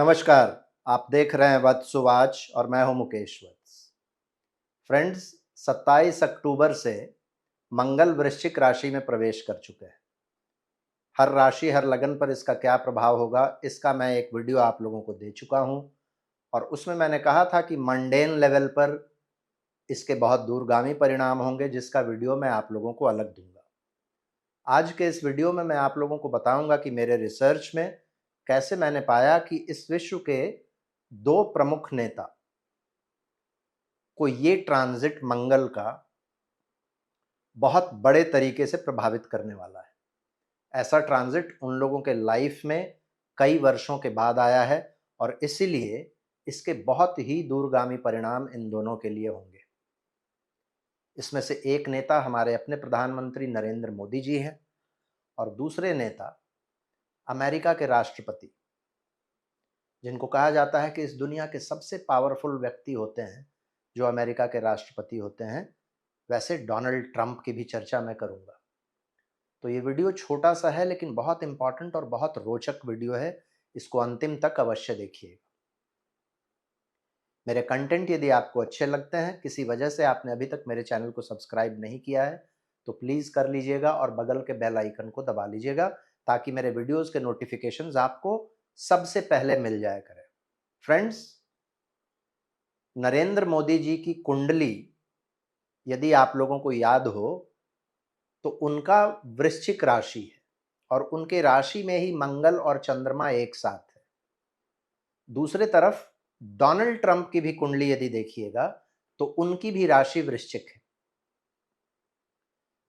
नमस्कार, आप देख रहे हैं वत्स वाच और मैं हूं मुकेश वत्स। फ्रेंड्स, 27 अक्टूबर से मंगल वृश्चिक राशि में प्रवेश कर चुके हैं। हर राशि, हर लगन पर इसका क्या प्रभाव होगा, इसका मैं एक वीडियो आप लोगों को दे चुका हूं और उसमें मैंने कहा था कि मंडेन लेवल पर इसके बहुत दूरगामी परिणाम होंगे, जिसका वीडियो मैं आप लोगों को अलग दूंगा। आज के इस वीडियो में मैं आप लोगों को बताऊंगा कि मेरे रिसर्च में कैसे मैंने पाया कि इस विश्व के दो प्रमुख नेता को ये ट्रांजिट मंगल का बहुत बड़े तरीके से प्रभावित करने वाला है। ऐसा ट्रांजिट उन लोगों के लाइफ में कई वर्षों के बाद आया है और इसीलिए इसके बहुत ही दूरगामी परिणाम इन दोनों के लिए होंगे। इसमें से एक नेता हमारे अपने प्रधानमंत्री नरेंद्र मोदी जी हैं और दूसरे नेता अमेरिका के राष्ट्रपति, जिनको कहा जाता है कि इस दुनिया के सबसे पावरफुल व्यक्ति होते हैं जो अमेरिका के राष्ट्रपति होते हैं। वैसे डोनाल्ड ट्रंप की भी चर्चा मैं करूंगा। तो ये वीडियो छोटा सा है लेकिन बहुत इंपॉर्टेंट और बहुत रोचक वीडियो है। इसको अंतिम तक अवश्य देखिएगा। मेरे कंटेंट यदि आपको अच्छे लगते हैं, किसी वजह से आपने अभी तक मेरे चैनल को सब्सक्राइब नहीं किया है, तो प्लीज़ कर लीजिएगा और बगल के बेल आइकन को दबा लीजिएगा ताकि मेरे वीडियोज़ के नोटिफिकेशंस आपको सबसे पहले मिल जाया करें। फ्रेंड्स, नरेंद्र मोदी जी की कुंडली यदि आप लोगों को याद हो तो उनका वृश्चिक राशि है और उनके राशि में ही मंगल और चंद्रमा एक साथ है। दूसरे तरफ डोनाल्ड ट्रंप की भी कुंडली यदि देखिएगा तो उनकी भी राशि वृश्चिक है।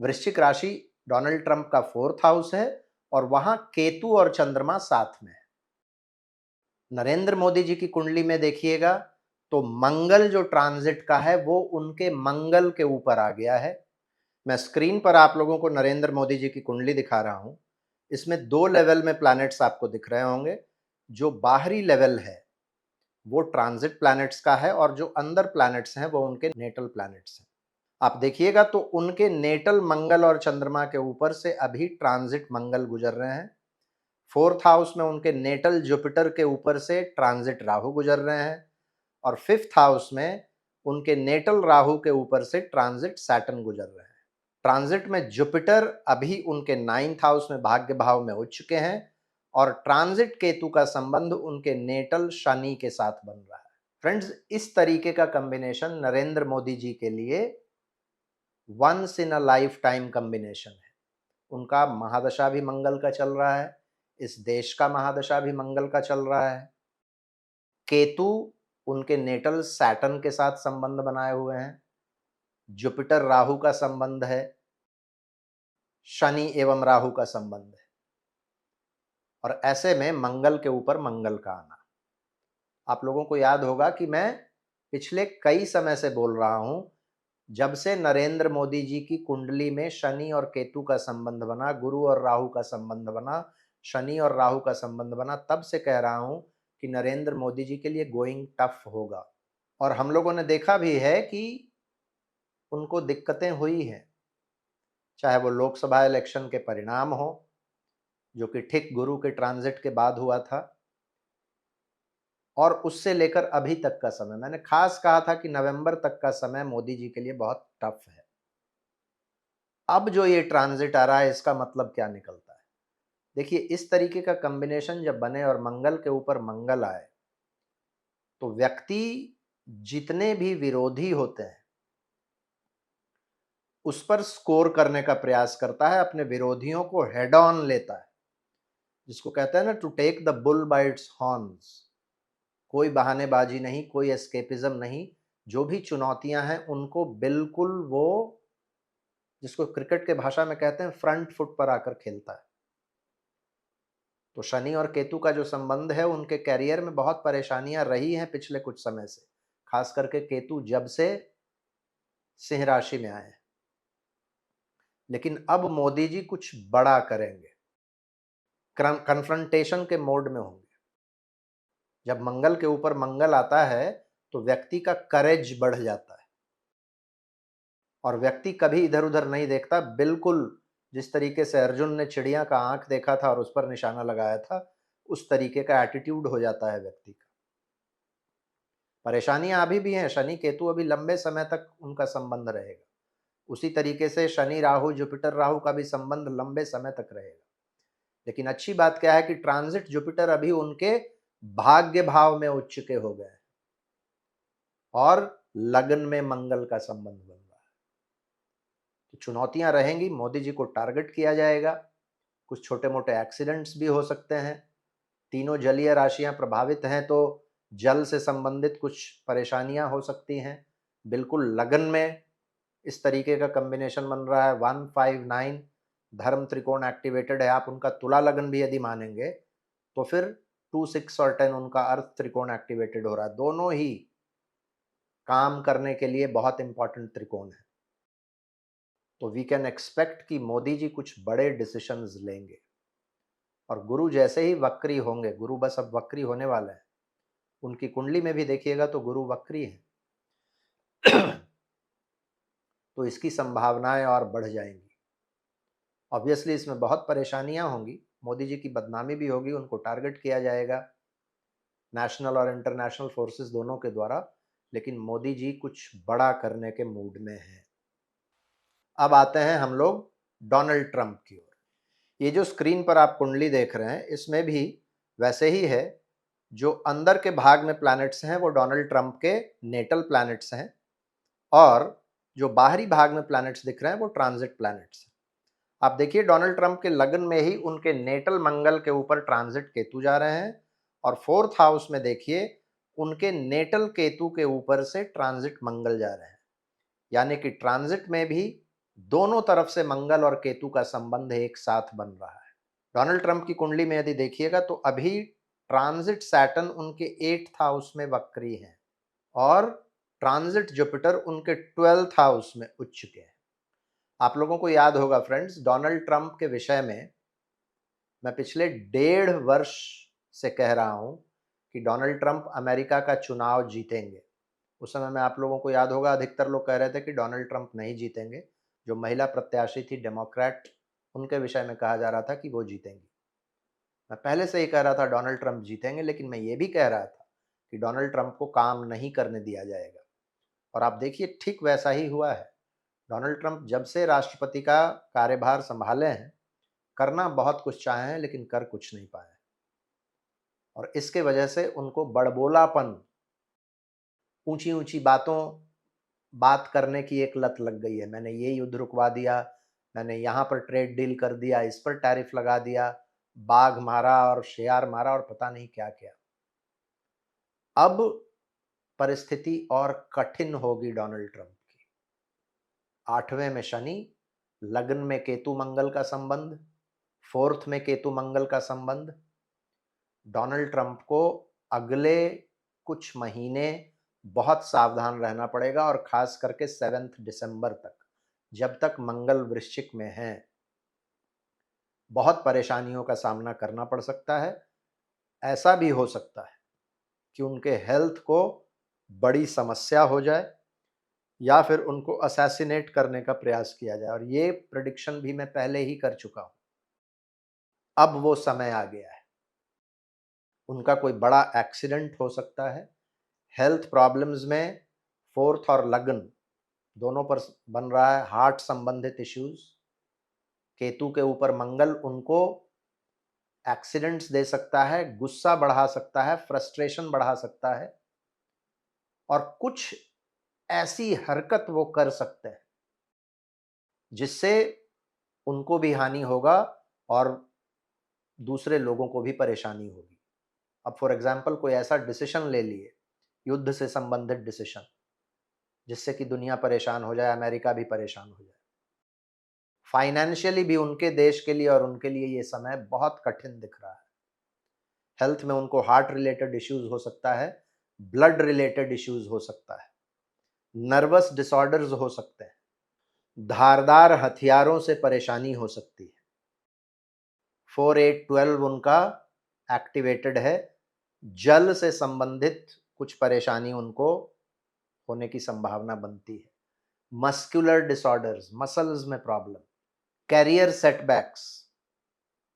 वृश्चिक राशि डोनाल्ड ट्रंप का 4th हाउस है और वहां केतु और चंद्रमा साथ में है। नरेंद्र मोदी जी की कुंडली में देखिएगा तो मंगल जो ट्रांजिट का है वो उनके मंगल के ऊपर आ गया है। मैं स्क्रीन पर आप लोगों को नरेंद्र मोदी जी की कुंडली दिखा रहा हूं। इसमें 2 लेवल में प्लैनेट्स आपको दिख रहे होंगे। जो बाहरी लेवल है वो ट्रांजिट प्लैनेट्स का है और जो अंदर प्लैनेट्स हैं वो उनके नेटल प्लैनेट्स हैं। आप देखिएगा तो उनके नेटल मंगल और चंद्रमा के ऊपर से अभी ट्रांजिट मंगल गुजर रहे हैं। 4th हाउस में उनके नेटल जुपिटर के ऊपर से ट्रांजिट राहु गुजर रहे हैं और 5th हाउस में उनके नेटल राहु के ऊपर से ट्रांजिट सैटर्न गुजर रहे हैं। ट्रांजिट में जुपिटर अभी उनके 9th हाउस में भाग्य भाव में उच्च चुके हैं और ट्रांजिट केतु का संबंध उनके नेटल शनि के साथ बन रहा है। फ्रेंड्स, इस तरीके का कॉम्बिनेशन नरेंद्र मोदी जी के लिए once in a lifetime combination है। उनका महादशा भी मंगल का चल रहा है, इस देश का महादशा भी मंगल का चल रहा है। केतु उनके नेटल सैटर्न के साथ संबंध बनाए हुए हैं। जुपिटर राहु का संबंध है, शनि एवं राहु का संबंध है और ऐसे में मंगल के ऊपर मंगल का आना। आप लोगों को याद होगा कि मैं पिछले कई समय से बोल रहा हूं, जब से नरेंद्र मोदी जी की कुंडली में शनि और केतु का संबंध बना, गुरु और राहु का संबंध बना, शनि और राहु का संबंध बना, तब से कह रहा हूं कि नरेंद्र मोदी जी के लिए गोइंग टफ होगा। और हम लोगों ने देखा भी है कि उनको दिक्कतें हुई हैं, चाहे वो लोकसभा इलेक्शन के परिणाम हो जो कि ठीक गुरु के ट्रांजिट के बाद हुआ था, और उससे लेकर अभी तक का समय। मैंने खास कहा था कि नवंबर तक का समय मोदी जी के लिए बहुत टफ है। अब जो ये ट्रांजिट आ रहा है इसका मतलब क्या निकलता है? देखिए, इस तरीके का कॉम्बिनेशन जब बने और मंगल के ऊपर मंगल आए तो व्यक्ति जितने भी विरोधी होते हैं उस पर स्कोर करने का प्रयास करता है, अपने विरोधियों को हेड ऑन लेता है, जिसको कहते हैं ना, to take the bull by its horns. कोई बहानेबाजी नहीं, कोई एस्केपिज्म नहीं। जो भी चुनौतियां हैं उनको बिल्कुल वो, जिसको क्रिकेट के भाषा में कहते हैं, फ्रंट फुट पर आकर खेलता है। तो शनि और केतु का जो संबंध है, उनके कैरियर में बहुत परेशानियां रही हैं पिछले कुछ समय से, खास करके केतु जब से सिंह राशि में आए हैं। लेकिन अब मोदी जी कुछ बड़ा करेंगे, कन्फ्रंटेशन के मोड में होंगे। जब मंगल के ऊपर मंगल आता है तो व्यक्ति का करेज बढ़ जाता है और व्यक्ति कभी इधर उधर नहीं देखता। बिल्कुल जिस तरीके से अर्जुन ने चिड़िया का आंख देखा था और उस पर निशाना लगाया था, उस तरीके का एटीट्यूड हो जाता है व्यक्ति का। परेशानियां अभी भी हैं, शनि केतु अभी लंबे समय तक उनका संबंध रहेगा। उसी तरीके से शनि राहु, जुपिटर राहु का भी संबंध लंबे समय तक रहेगा। लेकिन अच्छी बात क्या है कि ट्रांजिट जुपिटर अभी उनके भाग्य भाव में उच्च के हो गए और लग्न में मंगल का संबंध बन रहा है। तो चुनौतियां रहेंगी, मोदी जी को टारगेट किया जाएगा, कुछ छोटे मोटे एक्सीडेंट्स भी हो सकते हैं। तीनों जलीय राशियां प्रभावित हैं तो जल से संबंधित कुछ परेशानियां हो सकती हैं। बिल्कुल लगन में इस तरीके का कॉम्बिनेशन बन रहा है। 159 धर्म त्रिकोण एक्टिवेटेड है। आप उनका तुला लगन भी यदि मानेंगे तो फिर 2, 6 और 10 उनका अर्थ त्रिकोण एक्टिवेटेड हो रहा है। दोनों ही काम करने के लिए बहुत इंपॉर्टेंट त्रिकोण है। तो वी कैन एक्सपेक्ट कि मोदी जी कुछ बड़े डिसीशंस लेंगे। और गुरु जैसे ही वक्री होंगे, गुरु बस अब वक्री होने वाला है, उनकी कुंडली में भी देखिएगा तो गुरु वक्री है तो इसकी संभावनाएं और बढ़ जाएंगी। ऑब्वियसली इसमें बहुत परेशानियां होंगी, मोदी जी की बदनामी भी होगी, उनको टारगेट किया जाएगा नेशनल और इंटरनेशनल फोर्सेस दोनों के द्वारा, लेकिन मोदी जी कुछ बड़ा करने के मूड में हैं। अब आते हैं हम लोग डोनाल्ड ट्रंप की ओर। ये जो स्क्रीन पर आप कुंडली देख रहे हैं इसमें भी वैसे ही है। जो अंदर के भाग में प्लैनेट्स हैं वो डोनाल्ड ट्रंप के नेटल प्लैनेट्स हैं और जो बाहरी भाग में प्लैनेट्स दिख रहे हैं वो ट्रांजिट प्लैनेट्स हैं। आप देखिए डोनाल्ड ट्रंप के लगन में ही उनके नेटल मंगल के ऊपर ट्रांजिट केतु जा रहे हैं और 4th हाउस में देखिए उनके नेटल केतु के ऊपर से ट्रांजिट मंगल जा रहे हैं। यानी कि ट्रांजिट में भी दोनों तरफ से मंगल और केतु का संबंध एक साथ बन रहा है। डोनाल्ड ट्रंप की कुंडली में यदि देखिएगा तो अभी ट्रांजिट सैटर्न उनके 8th हाउस में वक्री हैं और ट्रांजिट जुपिटर उनके 12th हाउस में उच्च के हैं। आप लोगों को याद होगा फ्रेंड्स, डोनाल्ड ट्रंप के विषय में मैं पिछले 1.5 वर्ष से कह रहा हूं कि डोनाल्ड ट्रंप अमेरिका का चुनाव जीतेंगे। उस समय में आप लोगों को याद होगा अधिकतर लोग कह रहे थे कि डोनाल्ड ट्रंप नहीं जीतेंगे। जो महिला प्रत्याशी थी डेमोक्रेट, उनके विषय में कहा जा रहा था कि वो जीतेंगी। मैं पहले से ही कह रहा था डोनाल्ड ट्रंप जीतेंगे, लेकिन मैं ये भी कह रहा था कि डोनाल्ड ट्रंप को काम नहीं करने दिया जाएगा और आप देखिए ठीक वैसा ही हुआ है। डोनाल्ड ट्रंप जब से राष्ट्रपति का कार्यभार संभाले हैं, करना बहुत कुछ चाहे हैं लेकिन कर कुछ नहीं पाए और इसके वजह से उनको बड़बोलापन, ऊंची ऊंची बात करने की एक लत लग गई है। मैंने ये युद्ध रुकवा दिया, मैंने यहाँ पर ट्रेड डील कर दिया, इस पर टैरिफ लगा दिया, बाघ मारा और शेर मारा और पता नहीं क्या क्या। अब परिस्थिति और कठिन होगी डोनाल्ड ट्रंप की। 8वें में शनि, लग्न में केतु मंगल का संबंध, 4th में केतु मंगल का संबंध। डोनाल्ड ट्रंप को अगले कुछ महीने बहुत सावधान रहना पड़ेगा और खास करके 7 दिसंबर तक, जब तक मंगल वृश्चिक में है, बहुत परेशानियों का सामना करना पड़ सकता है। ऐसा भी हो सकता है कि उनके हेल्थ को बड़ी समस्या हो जाए या फिर उनको असैसिनेट करने का प्रयास किया जाए और ये प्रेडिक्शन भी मैं पहले ही कर चुका हूं। अब वो समय आ गया है। उनका कोई बड़ा एक्सीडेंट हो सकता है। हेल्थ प्रॉब्लम्स में 4th और लग्न दोनों पर बन रहा है हार्ट संबंधित इश्यूज। केतु के ऊपर मंगल उनको एक्सीडेंट्स दे सकता है, गुस्सा बढ़ा सकता है, फ्रस्ट्रेशन बढ़ा सकता है और कुछ ऐसी हरकत वो कर सकते हैं जिससे उनको भी हानि होगा और दूसरे लोगों को भी परेशानी होगी। अब फॉर एग्जाम्पल कोई ऐसा डिसीजन ले लिए, युद्ध से संबंधित डिसीजन, जिससे कि दुनिया परेशान हो जाए, अमेरिका भी परेशान हो जाए। फाइनेंशियली भी उनके देश के लिए और उनके लिए ये समय बहुत कठिन दिख रहा है। हेल्थ में उनको हार्ट रिलेटेड इश्यूज हो सकता है, ब्लड रिलेटेड इश्यूज हो सकता है, नर्वस डिसऑर्डर्स हो सकते हैं, धारदार हथियारों से परेशानी हो सकती है। 4, 8, 12 उनका एक्टिवेटेड है। जल से संबंधित कुछ परेशानी उनको होने की संभावना बनती है। मस्कुलर डिसऑर्डर्स, मसल्स में प्रॉब्लम, कैरियर सेटबैक्स,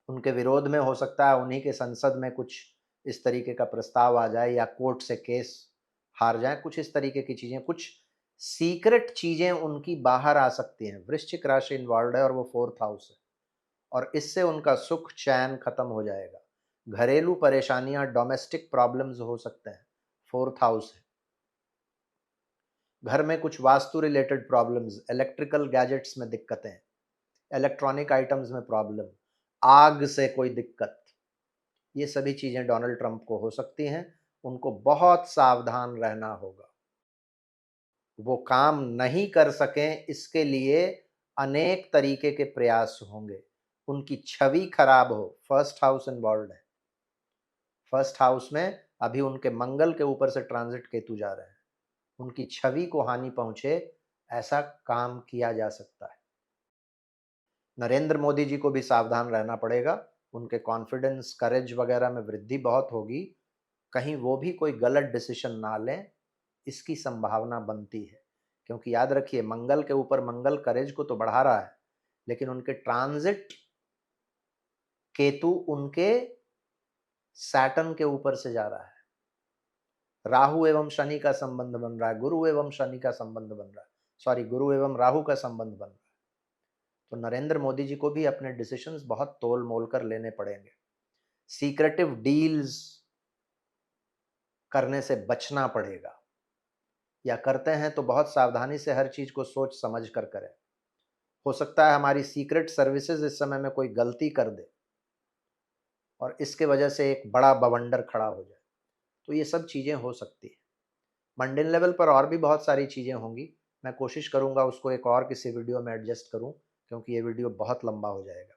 उनके विरोध में हो सकता है उन्हीं के संसद में कुछ इस तरीके का प्रस्ताव आ जाए या कोर्ट से केस हार जाए, कुछ इस तरीके की चीज़ें, कुछ सीक्रेट चीज़ें उनकी बाहर आ सकती हैं। वृश्चिक राशि इन्वॉल्व है और वो 4th हाउस है और इससे उनका सुख चैन खत्म हो जाएगा। घरेलू परेशानियां, डोमेस्टिक प्रॉब्लम्स हो सकते हैं, 4th हाउस है। घर में कुछ vastu related problems, electrical gadgets में दिक्कतें, इलेक्ट्रॉनिक आइटम्स में प्रॉब्लम, आग से कोई दिक्कत, ये सभी चीज़ें डोनाल्ड ट्रंप को हो सकती हैं। उनको बहुत सावधान रहना होगा। वो काम नहीं कर सकें इसके लिए अनेक तरीके के प्रयास होंगे। उनकी छवि खराब हो, फर्स्ट हाउस इन्वॉल्व है। फर्स्ट हाउस में अभी उनके मंगल के ऊपर से ट्रांजिट केतु जा रहे हैं। उनकी छवि को हानि पहुंचे, ऐसा काम किया जा सकता है। नरेंद्र मोदी जी को भी सावधान रहना पड़ेगा। उनके कॉन्फिडेंस, करेज वगैरह में वृद्धि बहुत होगी। कहीं वो भी कोई गलत डिसीजन ना लें, इसकी संभावना बनती है। क्योंकि याद रखिए, मंगल के ऊपर मंगल करेज को तो बढ़ा रहा है, लेकिन उनके ट्रांजिट केतु उनके सैटर्न के ऊपर से जा रहा है। राहु एवं शनि का संबंध बन रहा है, गुरु एवं शनि का संबंध बन रहा है, सॉरी, गुरु एवं राहु का संबंध बन रहा है। तो नरेंद्र मोदी जी को भी अपने डिसीजंस बहुत तोल मोल कर लेने पड़ेंगे। सीक्रेटिव डील्स करने से बचना पड़ेगा, या करते हैं तो बहुत सावधानी से हर चीज को सोच समझ कर करें। हो सकता है हमारी सीक्रेट सर्विसेज इस समय में कोई गलती कर दे और इसके वजह से एक बड़ा बवंडर खड़ा हो जाए, तो ये सब चीज़ें हो सकती है। मंडेन लेवल पर और भी बहुत सारी चीज़ें होंगी। मैं कोशिश करूँगा उसको एक और किसी वीडियो में एडजस्ट करूँ, क्योंकि ये वीडियो बहुत लंबा हो जाएगा।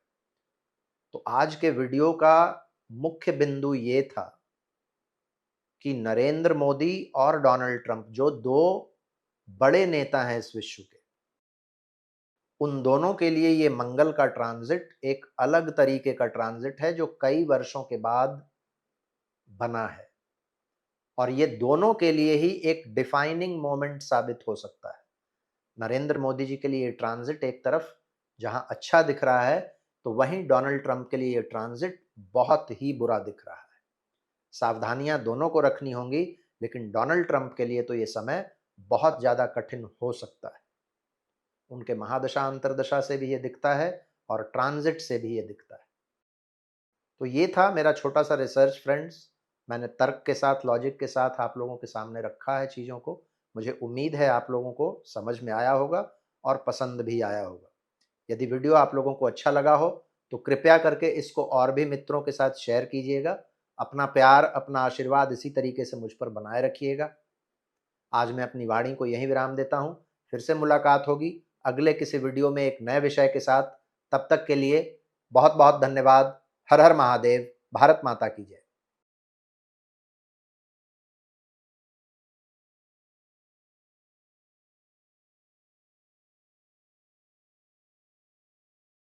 तो आज के वीडियो का मुख्य बिंदु ये था कि नरेंद्र मोदी और डोनाल्ड ट्रंप, जो दो बड़े नेता हैं इस विश्व के, उन दोनों के लिए ये मंगल का ट्रांजिट एक अलग तरीके का ट्रांजिट है, जो कई वर्षों के बाद बना है। और ये दोनों के लिए ही एक डिफाइनिंग मोमेंट साबित हो सकता है। नरेंद्र मोदी जी के लिए ये ट्रांजिट एक तरफ जहां अच्छा दिख रहा है, तो वहीं डोनाल्ड ट्रंप के लिए ये ट्रांजिट बहुत ही बुरा दिख रहा है। सावधानियां दोनों को रखनी होंगी, लेकिन डोनाल्ड ट्रंप के लिए तो ये समय बहुत ज़्यादा कठिन हो सकता है। उनके महादशा अंतरदशा से भी ये दिखता है और ट्रांजिट से भी ये दिखता है। तो ये था मेरा छोटा सा रिसर्च फ्रेंड्स। मैंने तर्क के साथ, लॉजिक के साथ आप लोगों के सामने रखा है चीज़ों को। मुझे उम्मीद है आप लोगों को समझ में आया होगा और पसंद भी आया होगा। यदि वीडियो आप लोगों को अच्छा लगा हो तो कृपया करके इसको और भी मित्रों के साथ शेयर कीजिएगा। अपना प्यार, अपना आशीर्वाद इसी तरीके से मुझ पर बनाए रखिएगा। आज मैं अपनी वाणी को यहीं विराम देता हूँ। फिर से मुलाकात होगी अगले किसी वीडियो में एक नए विषय के साथ। तब तक के लिए बहुत बहुत धन्यवाद। हर हर महादेव। भारत माता की जय।